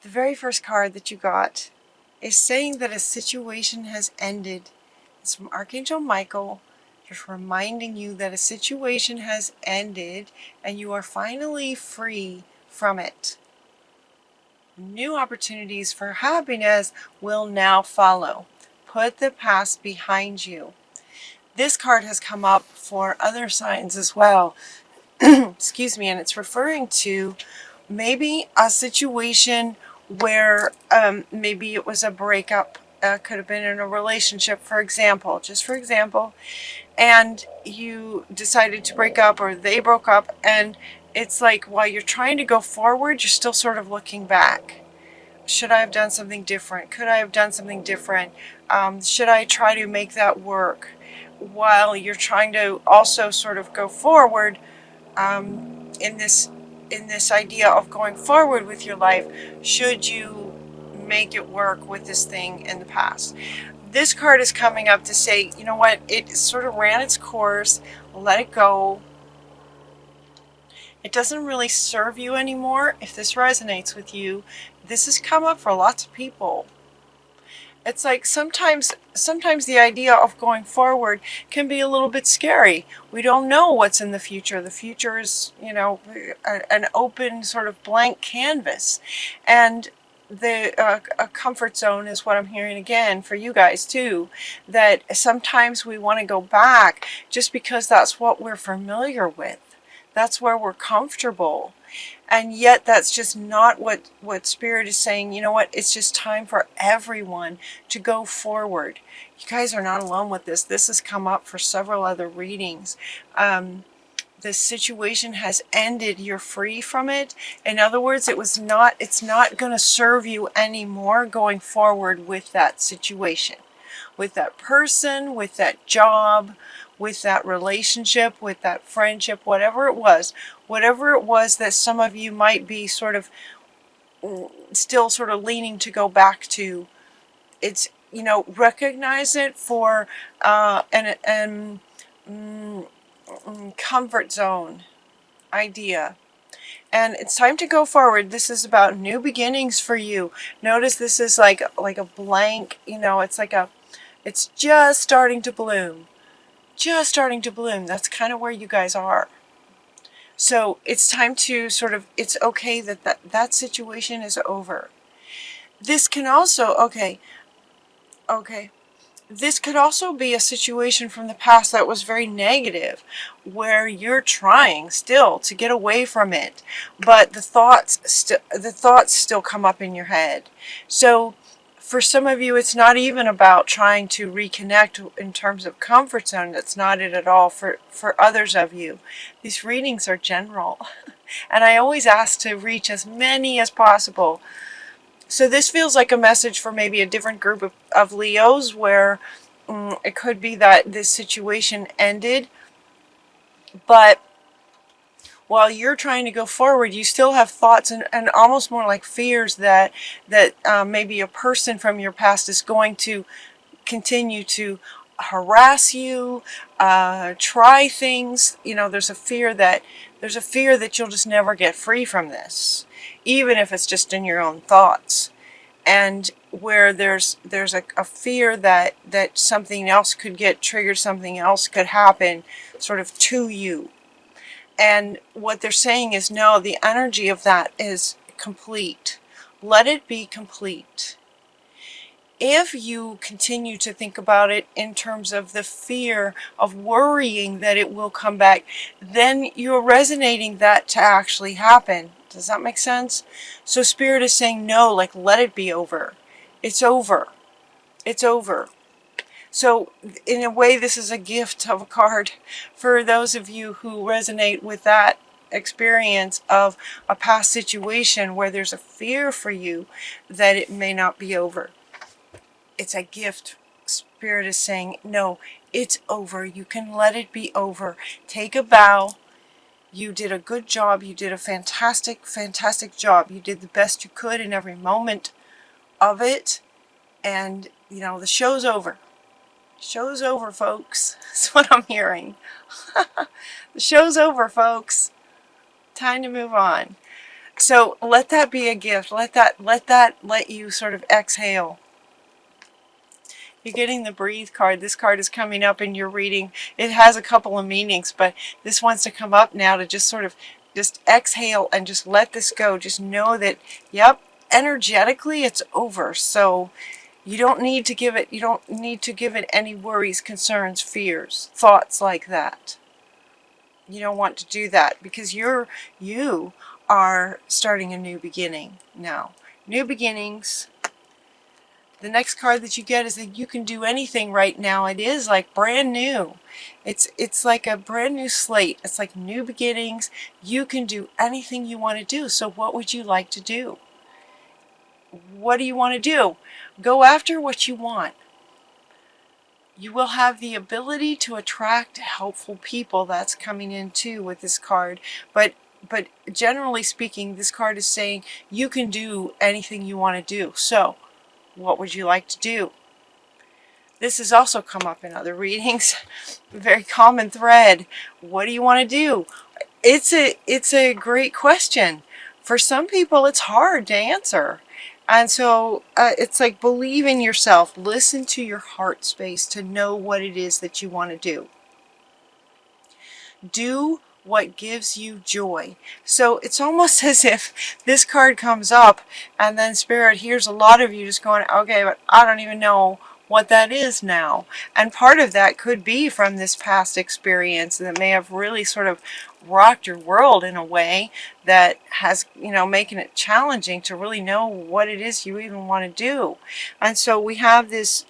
The very first card that you got is saying that a situation has ended. It's from Archangel Michael, just reminding you that a situation has ended and you are finally free from it. New opportunities for happiness will now follow. Put the past behind you. This card has come up for other signs as well. Excuse me, and it's referring to maybe a situation where maybe it was a breakup, could have been in a relationship, for example, just for example, and you decided to break up or they broke up, and it's like while you're trying to go forward, you're still sort of looking back. Should I have done something different? Could I have done something different? Should I try to make that work? While you're trying to also sort of go forward, in this idea of going forward with your life, should you make it work with this thing in the past? This card is coming up to say, you know what, it sort of ran its course, let it go. It doesn't really serve you anymore. If this resonates with you, this has come up for lots of people. It's like sometimes the idea of going forward can be a little bit scary. We don't know what's in the future. The future is, you know, an open sort of blank canvas. And a comfort zone is what I'm hearing again for you guys too, that sometimes we want to go back just because that's what we're familiar with. That's where we're comfortable. And yet that's just not what Spirit is saying. You know what? It's just time for everyone to go forward. You guys are not alone with this. This has come up for several other readings. The situation has ended. You're free from it. In other words, it's not going to serve you anymore going forward with that situation, with that person, with that job, with that relationship, with that friendship, whatever it was that some of you might be sort of still sort of leaning to go back to. It's, you know, recognize it for an comfort zone idea. And it's time to go forward. This is about new beginnings for you. Notice this is like a blank, you know, it's just starting to bloom. Just starting to bloom. That's kind of where you guys are. So it's time to sort of, it's okay that situation is over. This can also, okay. This could also be a situation from the past that was very negative, where you're trying still to get away from it, but the thoughts still come up in your head. So for some of you, it's not even about trying to reconnect in terms of comfort zone. That's not it at all. For others of you, these readings are general. And I always ask to reach as many as possible. So this feels like a message for maybe a different group of Leos, where it could be that this situation ended, but while you're trying to go forward, you still have thoughts and almost more like fears that maybe a person from your past is going to continue to harass you, try things. You know, there's a fear that you'll just never get free from this, even if it's just in your own thoughts. And where there's a fear that something else could get triggered, something else could happen sort of to you. And what they're saying is, no, the energy of that is complete. Let it be complete. If you continue to think about it in terms of the fear of worrying that it will come back, then you're resonating that to actually happen. Does that make sense? So Spirit is saying, no, like, let it be over. It's over. It's over. So in a way, this is a gift of a card for those of you who resonate with that experience of a past situation where there's a fear for you that it may not be over. It's a gift. Spirit is saying, no, it's over. You can let it be over. Take a bow. You did a good job. You did a fantastic, fantastic job. You did the best you could in every moment of it. And, you know, the show's over. Show's over, folks. That's what I'm hearing. The show's over, folks. Time to move on. So let that be a gift. Let you sort of exhale. You're getting the breathe card. This card is coming up in your reading. It has a couple of meanings, but this wants to come up now to just sort of just exhale and just let this go. Just know that, yep, energetically it's over. So you don't need to give it any worries, concerns, fears, thoughts like that. You don't want to do that because you are starting a new beginning now. New beginnings. The next card that you get is that you can do anything right now. It is like brand new. It's like a brand new slate. It's like new beginnings. You can do anything you want to do. So what would you like to do? What do you want to do? Go after what you want. You will have the ability to attract helpful people. That's coming in too with this card. But generally speaking, this card is saying you can do anything you want to do. So what would you like to do? This has also come up in other readings. A very common thread. What do you want to do? It's a great question. For some people, it's hard to answer. And so it's like believe in yourself. Listen to your heart space to know what it is that you want to do. Do what gives you joy. So it's almost as if this card comes up and then Spirit hears a lot of you just going, okay, but I don't even know what that is now. And part of that could be from this past experience that may have really sort of rocked your world in a way that has, making it challenging to really know what it is you even want to do. And so we have this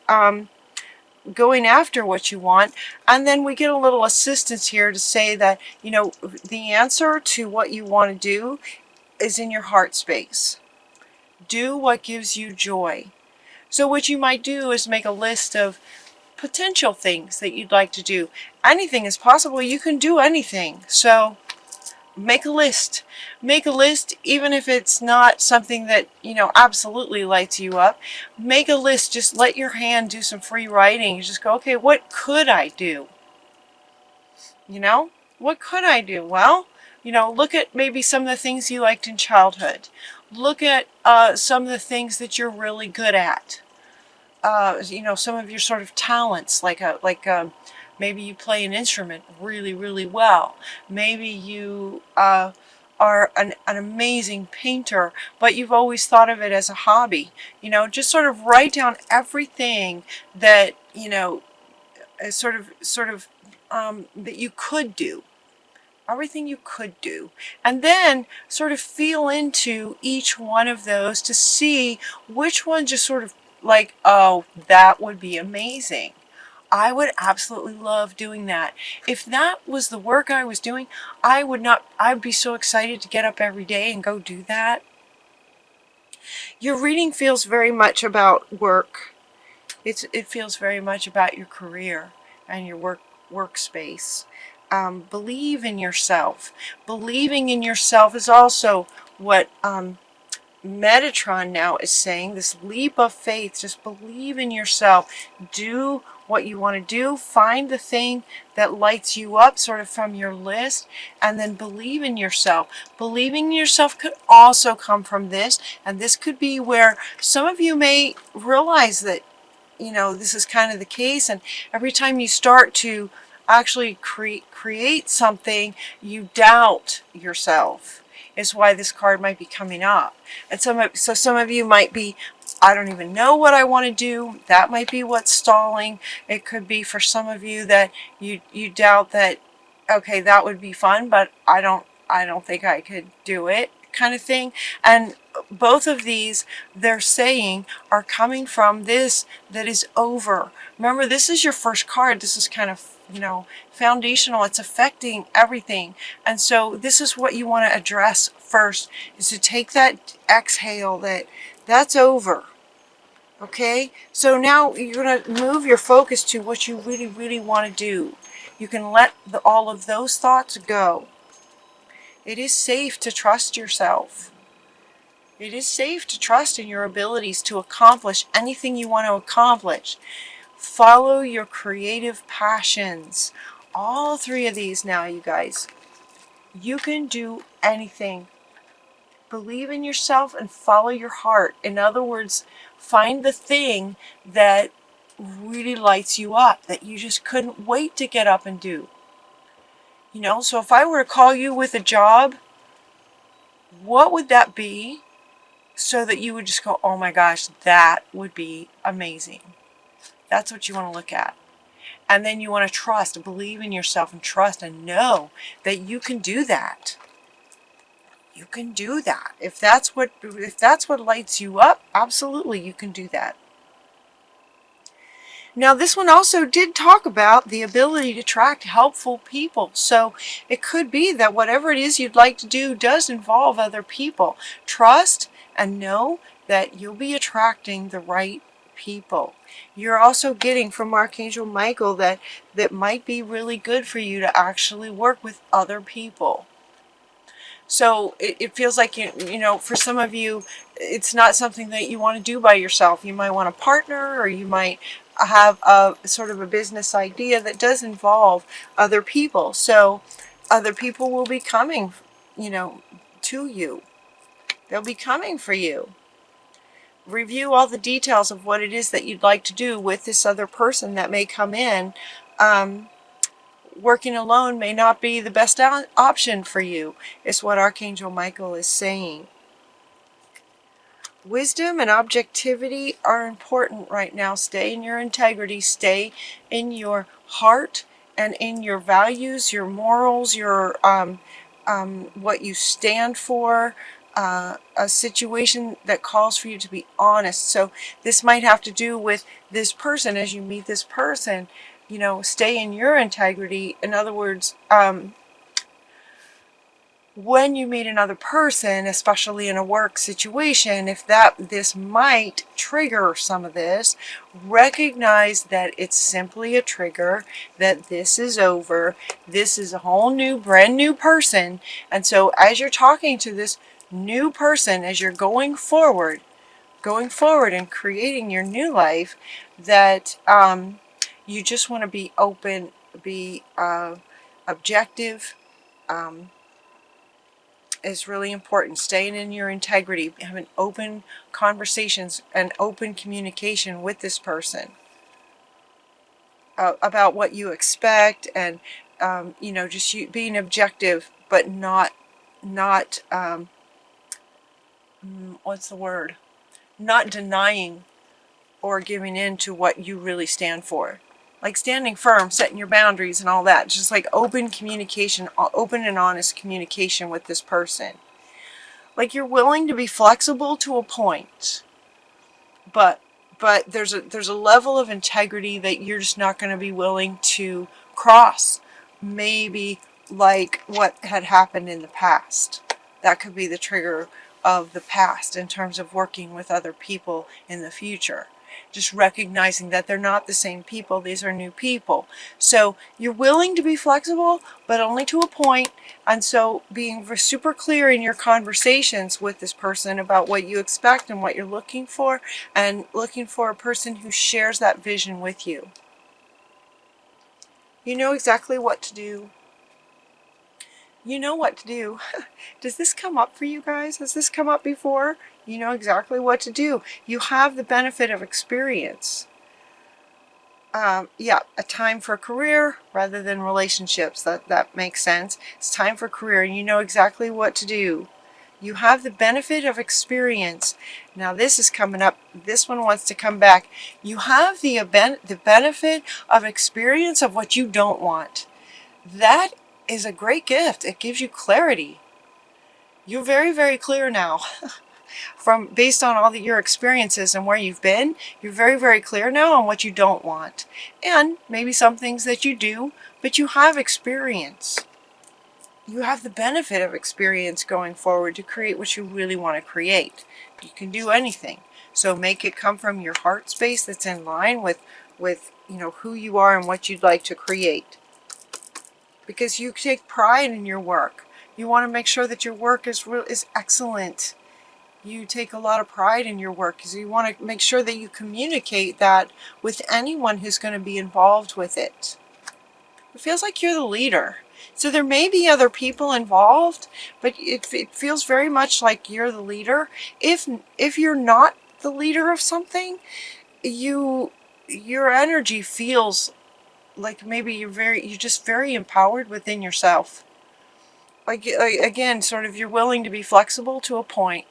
going after what you want, and then we get a little assistance here to say that the answer to what you want to do is in your heart space. Do what gives you joy. So what you might do is make a list of potential things that you'd like to do. Anything is possible. You can do anything. So make a list. Make a list, even if it's not something that, absolutely lights you up. Make a list. Just let your hand do some free writing. You just go, okay, what could I do? What could I do? Well, look at maybe some of the things you liked in childhood. Look at some of the things that you're really good at. Some of your sort of talents, maybe you play an instrument really, really well. Maybe you are an amazing painter, but you've always thought of it as a hobby. Just sort of write down everything that, sort of that you could do. Everything you could do. And then sort of feel into each one of those to see which one just sort of like, oh, that would be amazing. I would absolutely love doing that. If that was the work I was doing, I'd be so excited to get up every day and go do that. Your reading feels very much about work. It feels very much about your career and your workspace. Believe in yourself. Believing in yourself is also what Metatron now is saying, this leap of faith. Just believe in yourself. Do what you want to do. Find the thing that lights you up sort of from your list, and then believe in yourself. Believing in yourself could also come from this, and this could be where some of you may realize that this is kind of the case, and every time you start to actually create something, you doubt yourself. Is why this card might be coming up. And some of you might be, I don't even know what I want to do. That might be what's stalling. It could be for some of you that you doubt that, okay, that would be fun, but I don't think I could do it, kind of thing. And both of these, they're saying, are coming from this that is over. Remember, this is your first card. This is kind of foundational. It's affecting everything. And so this is what you want to address first, is to take that exhale that's over. Okay? So now you're going to move your focus to what you really, really want to do. You can let all of those thoughts go. It is safe to trust yourself. It is safe to trust in your abilities to accomplish anything you want to accomplish. Follow your creative passions. All three of these now, you guys. You can do anything. Believe in yourself and follow your heart. In other words, find the thing that really lights you up, that you just couldn't wait to get up and do. You know, so if I were to call you with a job, what would that be so that you would just go, oh my gosh, that would be amazing. That's what you want to look at. And then you want to trust, believe in yourself and trust and know that you can do that. You can do that. If that's what lights you up, absolutely you can do that. Now this one also did talk about the ability to attract helpful people. So it could be that whatever it is you'd like to do does involve other people. Trust and know that you'll be attracting the right people. You're also getting from Archangel Michael that might be really good for you to actually work with other people. So it feels like, you know, for some of you, it's not something that you want to do by yourself. You might want a partner, or you might have a sort of a business idea that does involve other people. So other people will be coming, you know, to you. They'll be coming for you. Review all the details of what it is that you'd like to do with this other person that may come in. Working alone may not be the best option for you, is what Archangel Michael is saying. Wisdom and objectivity are important right now. Stay in your integrity, stay in your heart and in your values, your morals, your what you stand for, a situation that calls for you to be honest. So this might have to do with this person. As you meet this person, you know, stay in your integrity. In other words, when you meet another person, especially in a work situation, if this might trigger some of this, recognize that it's simply a trigger, that this is over. This is a whole new, brand new person. And so as you're talking to this new person, as you're going forward and creating your new life, that you just want to be open, be objective, is really important. Staying in your integrity, having open conversations and open communication with this person about what you expect, and you know, just being objective, but not what's the word? Not denying or giving in to what you really stand for. Like standing firm, setting your boundaries and all that. Just like open communication, open and honest communication with this person. Like you're willing to be flexible to a point, but there's a level of integrity that you're just not going to be willing to cross. Maybe like what had happened in the past. That could be the trigger of the past in terms of working with other people in the future. Just recognizing that they're not the same people. These are new people. So you're willing to be flexible, but only to a point. And so being super clear in your conversations with this person about what you expect and what you're looking for, and looking for a person who shares that vision with you. You know exactly what to do. You know what to do. Does this come up for you guys? Has this come up before? You know exactly what to do. You have the benefit of experience. Yeah, a time for career rather than relationships. That makes sense. It's time for career, and you know exactly what to do. You have the benefit of experience. Now this is coming up. This one wants to come back. You have the benefit of experience of what you don't want. That is a great gift. It gives you clarity. You're very, very clear now. Based on all your experiences and where you've been, you're very, very clear now on what you don't want. And maybe some things that you do, but you have experience. You have the benefit of experience going forward to create what you really want to create. You can do anything. So make it come from your heart space that's in line with you know, who you are and what you'd like to create. Because you take pride in your work. You want to make sure that your work is excellent. You take a lot of pride in your work because you want to make sure that you communicate that with anyone who's going to be involved with it. It feels like you're the leader. So there may be other people involved, but it feels very much like you're the leader. If you're not the leader of something, your energy feels like maybe you're just very empowered within yourself. Like again, sort of you're willing to be flexible to a point.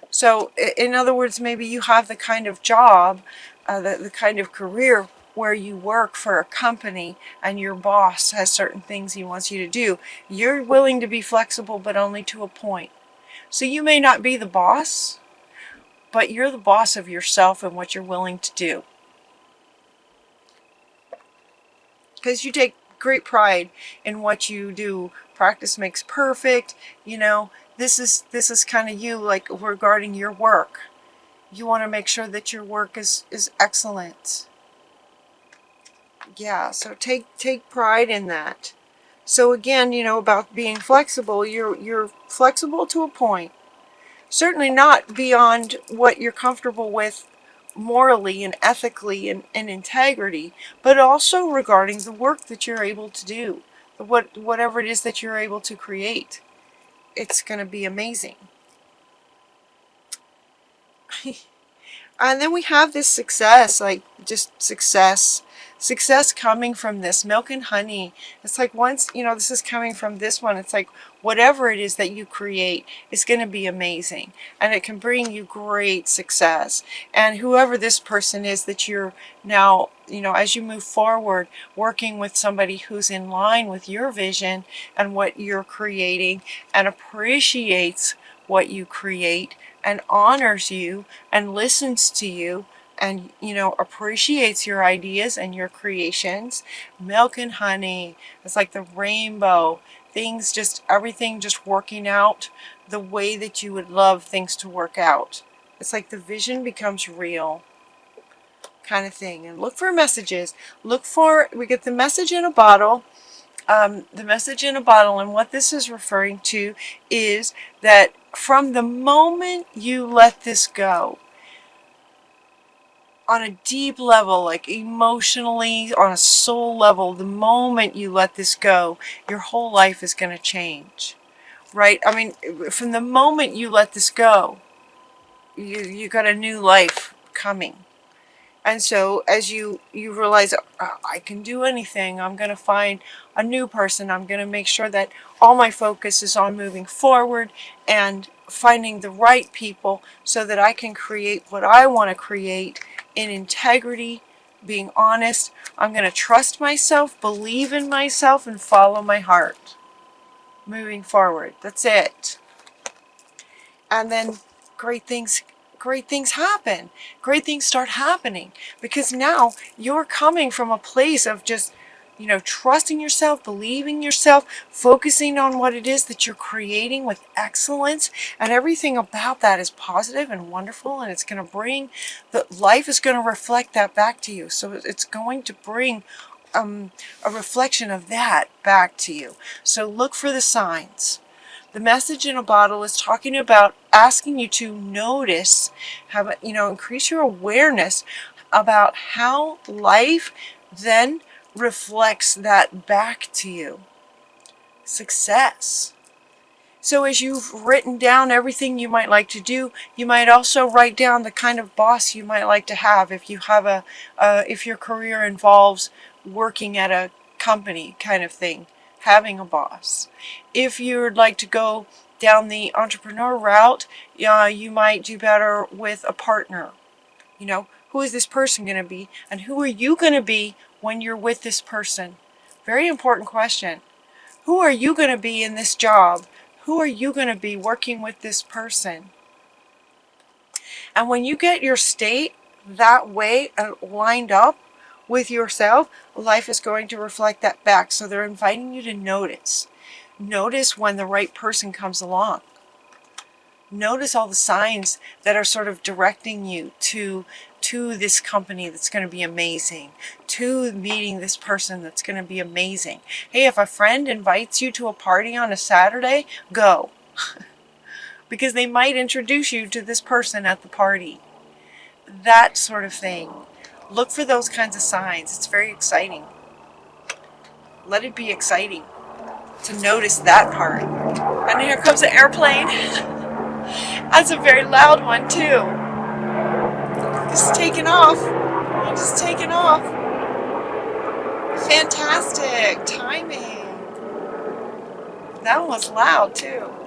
So in other words, maybe you have the kind of job, the kind of career where you work for a company and your boss has certain things he wants you to do. You're willing to be flexible, but only to a point. So you may not be the boss, but you're the boss of yourself and what you're willing to do. Because you take great pride in what you do. Practice makes perfect. You know, this is kind of you, like regarding your work. You want to make sure that your work is excellent. Yeah, so take pride in that. So again, you know, about being flexible, you're flexible to a point. Certainly not beyond what you're comfortable with morally and ethically and integrity, but also regarding the work that you're able to do, whatever it is that you're able to create. It's going to be amazing. And then we have this success, like just success coming from this milk and honey. It's like once, you know, this is coming from this one, it's like whatever it is that you create is going to be amazing, and it can bring you great success. And whoever this person is that you're now, you know, as you move forward, working with somebody who's in line with your vision and what you're creating and appreciates what you create and honors you and listens to you and, you know, appreciates your ideas and your creations. Milk and honey. It's like the rainbow. Things just, everything just working out the way that you would love things to work out. It's like the vision becomes real kind of thing. And look for messages. We get the message in a bottle. The message in a bottle, and what this is referring to is that from the moment you let this go, on a deep level, like emotionally, on a soul level, the moment you let this go, your whole life is going to change, right? I mean, from the moment you let this go, you got a new life coming. And so as you realize, I can do anything, I'm going to find a new person, I'm going to make sure that all my focus is on moving forward and finding the right people so that I can create what I want to create in integrity, being honest. I'm going to trust myself, believe in myself, and follow my heart. Moving forward. That's it. And then great things happen. Great things start happening, because now you're coming from a place of just, you know, trusting yourself, believing yourself, focusing on what it is that you're creating with excellence, and everything about that is positive and wonderful, and it's going to bring, the life is going to reflect that back to you. So it's going to bring a reflection of that back to you. So look for the signs. The message in a bottle is talking about asking you to notice, increase your awareness about how life then reflects that back to you. Success. So as you've written down everything you might like to do, you might also write down the kind of boss you might like to have. If you have if your career involves working at a company kind of thing, having a boss. If you'd like to go down the entrepreneur route, you might do better with a partner. You know, who is this person going to be, and who are you going to be when you're with this person? Very important question. Who are you going to be in this job? Who are you going to be working with this person? And when you get your state that way lined up with yourself, life is going to reflect that back. So they're inviting you to notice. Notice when the right person comes along. Notice all the signs that are sort of directing you to this company that's going to be amazing, to meeting this person that's going to be amazing. Hey, if a friend invites you to a party on a Saturday, go. Because they might introduce you to this person at the party. That sort of thing. Look for those kinds of signs. It's very exciting. Let it be exciting. to notice that part. And here comes an airplane. That's a very loud one too. Just taking off. Just taking off. Fantastic timing. That one was loud too.